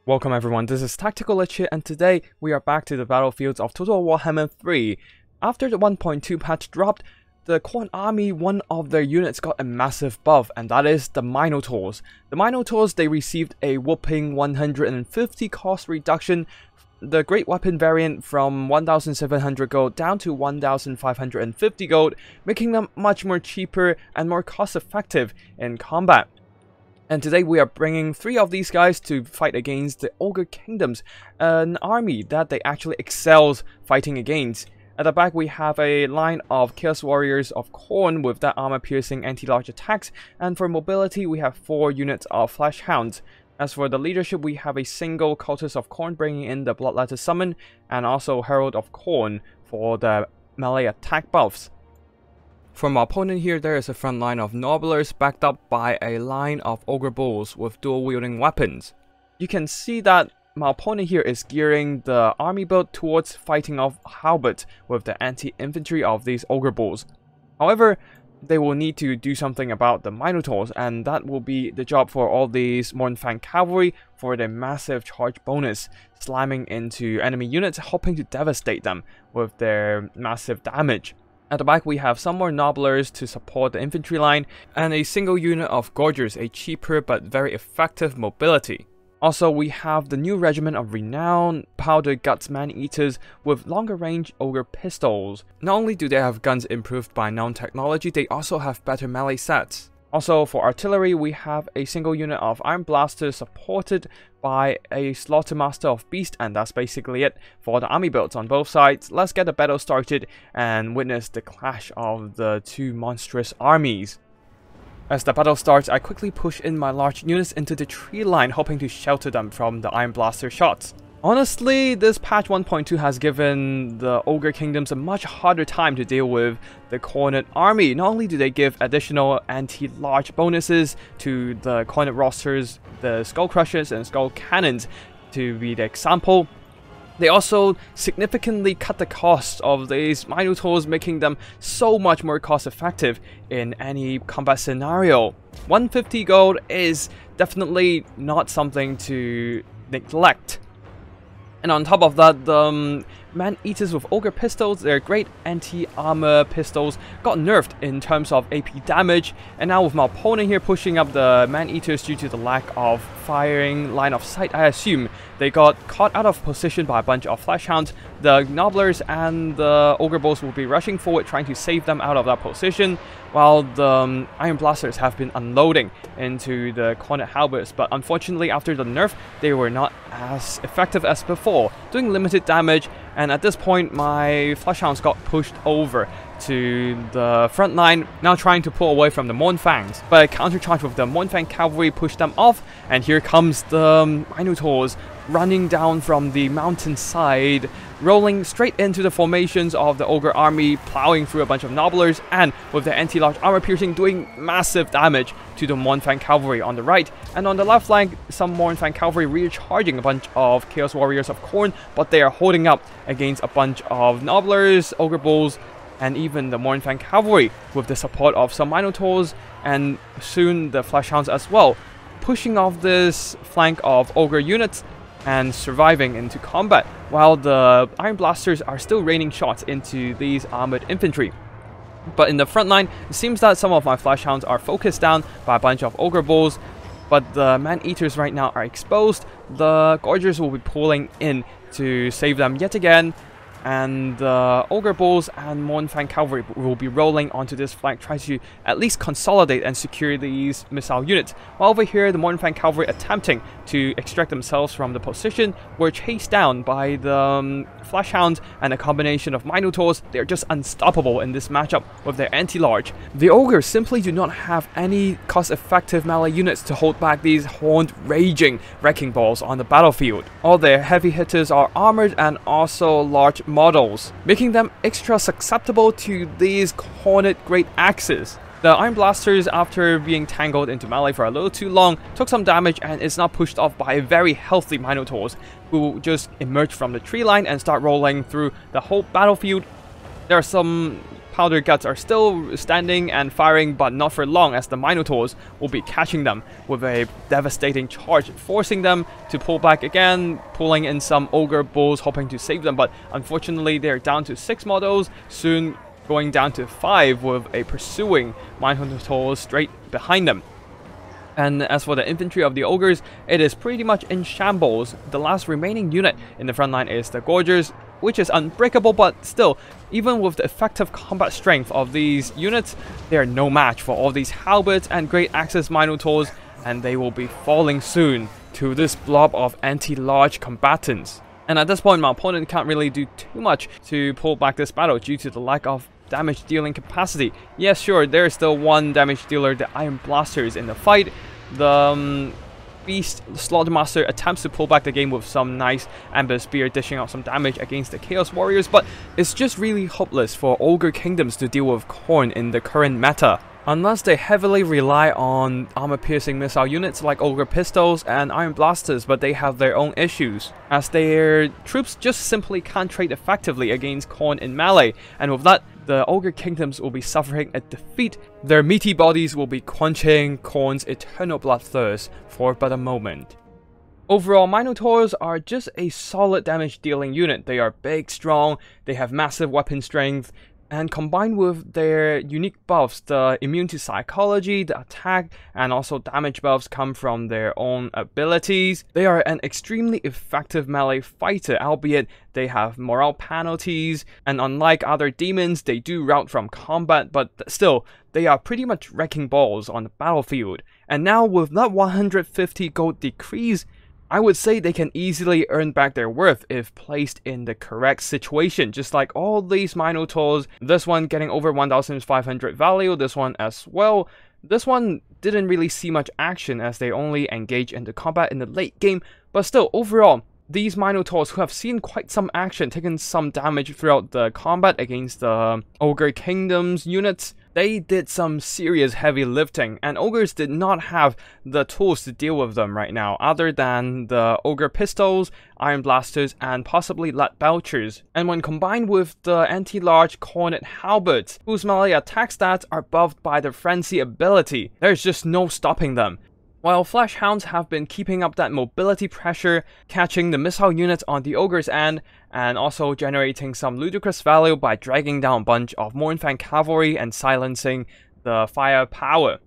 Welcome everyone, this is Tactical Lich here, and today we are back to the battlefields of Total Warhammer 3. After the 1.2 patch dropped, the Khorne army, one of their units got a massive buff, and that is the Minotaurs. The Minotaurs, they received a whopping 150 cost reduction, the Great Weapon variant from 1,700 gold down to 1,550 gold, making them much more cheaper and more cost effective in combat. And today we are bringing 3 of these guys to fight against the Ogre Kingdoms, an army that they actually excels fighting against. At the back we have a line of Chaos Warriors of Khorne with that armor-piercing anti-large attacks, and for mobility we have 4 units of Flash Hounds. As for the leadership, we have a single Cultist of Khorne bringing in the Bloodletter Summon, and also Herald of Khorne for the melee attack buffs. For my opponent here, there is a front line of Nobblers backed up by a line of Ogre Bulls with dual-wielding weapons. You can see that my opponent here is gearing the army build towards fighting off Halberd with the anti-infantry of these Ogre Bulls. However, they will need to do something about the Minotaurs, and that will be the job for all these Mournfang Cavalry for their massive charge bonus, slamming into enemy units, hoping to devastate them with their massive damage. At the back we have some more Nobblers to support the infantry line, and a single unit of Gorgers, a cheaper but very effective mobility. Also, we have the new regiment of Renown, Powder Guts Man-Eaters with longer range Ogre pistols. Not only do they have guns improved by known technology, they also have better melee sets. Also, for artillery, we have a single unit of Iron Blasters supported by a Slaughtermaster of Beast, and that's basically it for the army builds on both sides. Let's get the battle started and witness the clash of the two monstrous armies. As the battle starts, I quickly push in my large units into the tree line, hoping to shelter them from the Iron Blaster shots. Honestly, this patch 1.2 has given the Ogre Kingdoms a much harder time to deal with the Khorne army. Not only do they give additional anti-large bonuses to the Khorne rosters, the Skull Crushers and Skull Cannons to be the example, they also significantly cut the cost of these Minotaurs, making them so much more cost effective in any combat scenario. 150 gold is definitely not something to neglect. And on top of that, the Man-Eaters with Ogre Pistols, their great anti-armor pistols, got nerfed in terms of AP damage. And now with my opponent here pushing up the Man-Eaters due to the lack of firing line of sight, I assume they got caught out of position by a bunch of Flash Hounds. The Nobblers and the Ogre Bulls will be rushing forward trying to save them out of that position, while the Iron Blasters have been unloading into the Khorne Halberds. But unfortunately, after the nerf, they were not as effective as before, doing limited damage. And at this point, my Flash Hounds got pushed over to the front line, now trying to pull away from the Mournfangs. But a countercharge with the Mournfang Cavalry pushed them off, and here comes the Minotaurs running down from the mountainside, rolling straight into the formations of the Ogre army, plowing through a bunch of Nobblers, and with their anti-large armor piercing, doing massive damage to the Mournfang Cavalry on the right. And on the left flank, some Mournfang Cavalry recharging a bunch of Chaos Warriors of Khorne, but they are holding up against a bunch of Nobblers, Ogre Bulls, and even the Mournfang Cavalry with the support of some Minotaurs, and soon the Flash Hounds as well, pushing off this flank of Ogre units and surviving into combat, while the Iron Blasters are still raining shots into these armored infantry. But in the front line, it seems that some of my Flash Hounds are focused down by a bunch of Ogre Bulls, but the Man-Eaters right now are exposed. The Gorgers will be pulling in to save them yet again, and the Ogre Bulls and Mournfang Cavalry will be rolling onto this flank, trying to at least consolidate and secure these missile units. While over here, the Mournfang Cavalry attempting to extract themselves from the position were chased down by the Flash Hounds and a combination of Minotaurs. They are just unstoppable in this matchup with their anti-large. The Ogres simply do not have any cost-effective melee units to hold back these horned, raging wrecking balls on the battlefield. All their heavy hitters are armored and also large models, making them extra susceptible to these Khorne great axes. The Iron Blasters, after being tangled into melee for a little too long, took some damage and is now pushed off by a very healthy Minotaurs, who just emerge from the tree line and start rolling through the whole battlefield. There are some powder guts are still standing and firing, but not for long, as the Minotaurs will be catching them with a devastating charge, forcing them to pull back again, pulling in some Ogre Bulls, hoping to save them, but unfortunately they're down to 6 models, soon going down to 5 with a pursuing Minotaurs straight behind them. And as for the infantry of the Ogres, it is pretty much in shambles. The last remaining unit in the front line is the Ogres, which is unbreakable, but still, even with the effective combat strength of these units, they are no match for all these halberds and great axes Minotaurs, and they will be falling soon to this blob of anti-large combatants. And at this point, my opponent can't really do too much to pull back this battle due to the lack of damage dealing capacity. Yes, sure, there is still one damage dealer, the Iron Blasters, in the fight. The Beast Slaughtermaster attempts to pull back the game with some nice Amber Spear, dishing out some damage against the Chaos Warriors, but it's just really hopeless for Ogre Kingdoms to deal with Khorne in the current meta, unless they heavily rely on armor-piercing missile units like Ogre Pistols and Iron Blasters, but they have their own issues, as their troops just simply can't trade effectively against Khorne in melee, and with that, the Ogre Kingdoms will be suffering a defeat. Their meaty bodies will be quenching Khorne's eternal bloodthirst for but a moment. Overall, Minotaurs are just a solid damage dealing unit. They are big, strong, they have massive weapon strength, and combined with their unique buffs, the immune to psychology, the attack, and also damage buffs come from their own abilities. They are an extremely effective melee fighter, albeit they have morale penalties, and unlike other demons, they do rout from combat, but still, they are pretty much wrecking balls on the battlefield. And now with that 150 gold decrease, I would say they can easily earn back their worth if placed in the correct situation, just like all these Minotaurs. This one getting over 1,500 value, this one as well. This one didn't really see much action as they only engage into combat in the late game, but still, overall, these Minotaurs who have seen quite some action, taken some damage throughout the combat against the Ogre Kingdoms units, they did some serious heavy lifting, and Ogres did not have the tools to deal with them right now, other than the Ogre Pistols, Iron Blasters, and possibly Lead Belchers. And when combined with the anti-large Cornet Halberds, whose melee attack stats are buffed by the Frenzy ability, there's just no stopping them. While Flash Hounds have been keeping up that mobility pressure, catching the missile units on the Ogre's end, and also generating some ludicrous value by dragging down a bunch of Mournfang cavalry and silencing the firepower.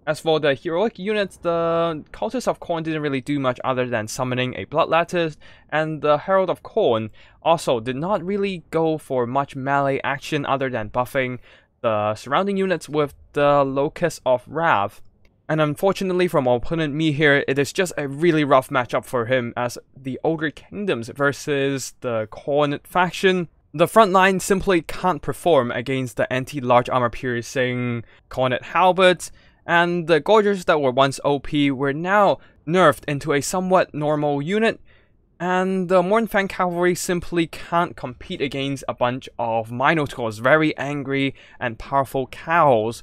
As for the heroic units, the Cultists of Khorne didn't really do much other than summoning a Blood Lattice, and the Herald of Khorne also did not really go for much melee action other than buffing the surrounding units with the Locust of Wrath. And unfortunately from our opponent me here, it is just a really rough matchup for him, as the Ogre Kingdoms versus the Khorne faction. The front line simply can't perform against the anti-large armor-piercing Cornet Halberds, and the Gorgers that were once OP were now nerfed into a somewhat normal unit, and the Mournfang cavalry simply can't compete against a bunch of Minotaurs, very angry and powerful cows.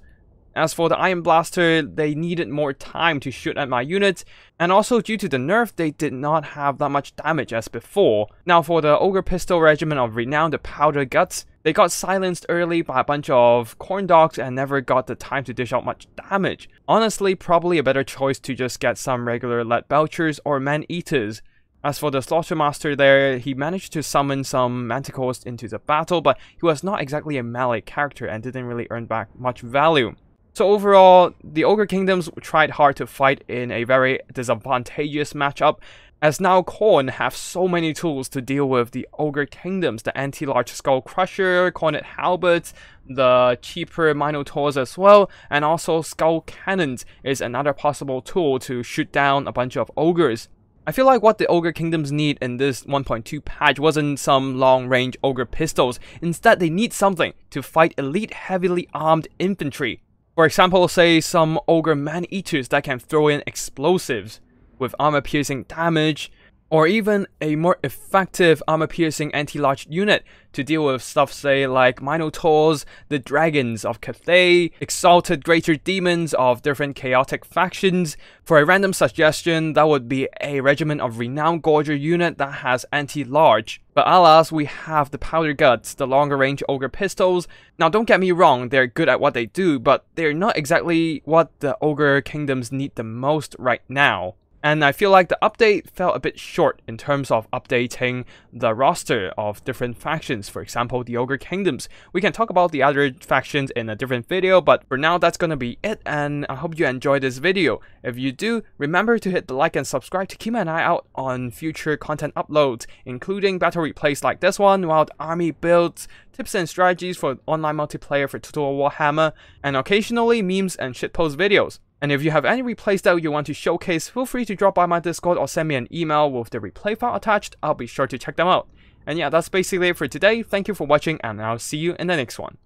As for the Iron Blaster, they needed more time to shoot at my units, and also due to the nerf, they did not have that much damage as before. Now for the Ogre Pistol Regiment of Renown, the Powder Guts, they got silenced early by a bunch of corn dogs and never got the time to dish out much damage. Honestly, probably a better choice to just get some regular Lead Belchers or Man-Eaters. As for the Slaughtermaster there, he managed to summon some Manticores into the battle, but he was not exactly a melee character and didn't really earn back much value. So overall, the Ogre Kingdoms tried hard to fight in a very disadvantageous matchup, as now Khorne have so many tools to deal with the Ogre Kingdoms, the anti-large Skull Crusher, Cornet Halberds, the cheaper Minotaurs as well, and also Skull Cannons is another possible tool to shoot down a bunch of Ogres. I feel like what the Ogre Kingdoms need in this 1.2 patch wasn't some long-range Ogre Pistols, instead they need something to fight elite heavily armed infantry. For example, say some Ogre Man-Eaters that can throw in explosives with armor-piercing damage, or even a more effective armor-piercing anti-large unit to deal with stuff, say, like Minotaurs, the Dragons of Cathay, exalted greater demons of different chaotic factions. For a random suggestion, that would be a regiment of renowned Gorger unit that has anti-large. But alas, we have the Powder Guts, the longer range Ogre pistols. Now don't get me wrong, they're good at what they do, but they're not exactly what the Ogre kingdoms need the most right now. And I feel like the update fell a bit short in terms of updating the roster of different factions, for example, the Ogre Kingdoms. We can talk about the other factions in a different video, but for now that's gonna be it, and I hope you enjoyed this video. If you do, remember to hit the like and subscribe to keep an eye out on future content uploads, including battle replays like this one, wild army builds, tips and strategies for online multiplayer for Total Warhammer, and occasionally memes and shitpost videos. And if you have any replay style you want to showcase, feel free to drop by my Discord or send me an email with the replay file attached. I'll be sure to check them out. And yeah, that's basically it for today. Thank you for watching, and I'll see you in the next one.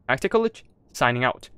Tactical Lich, signing out.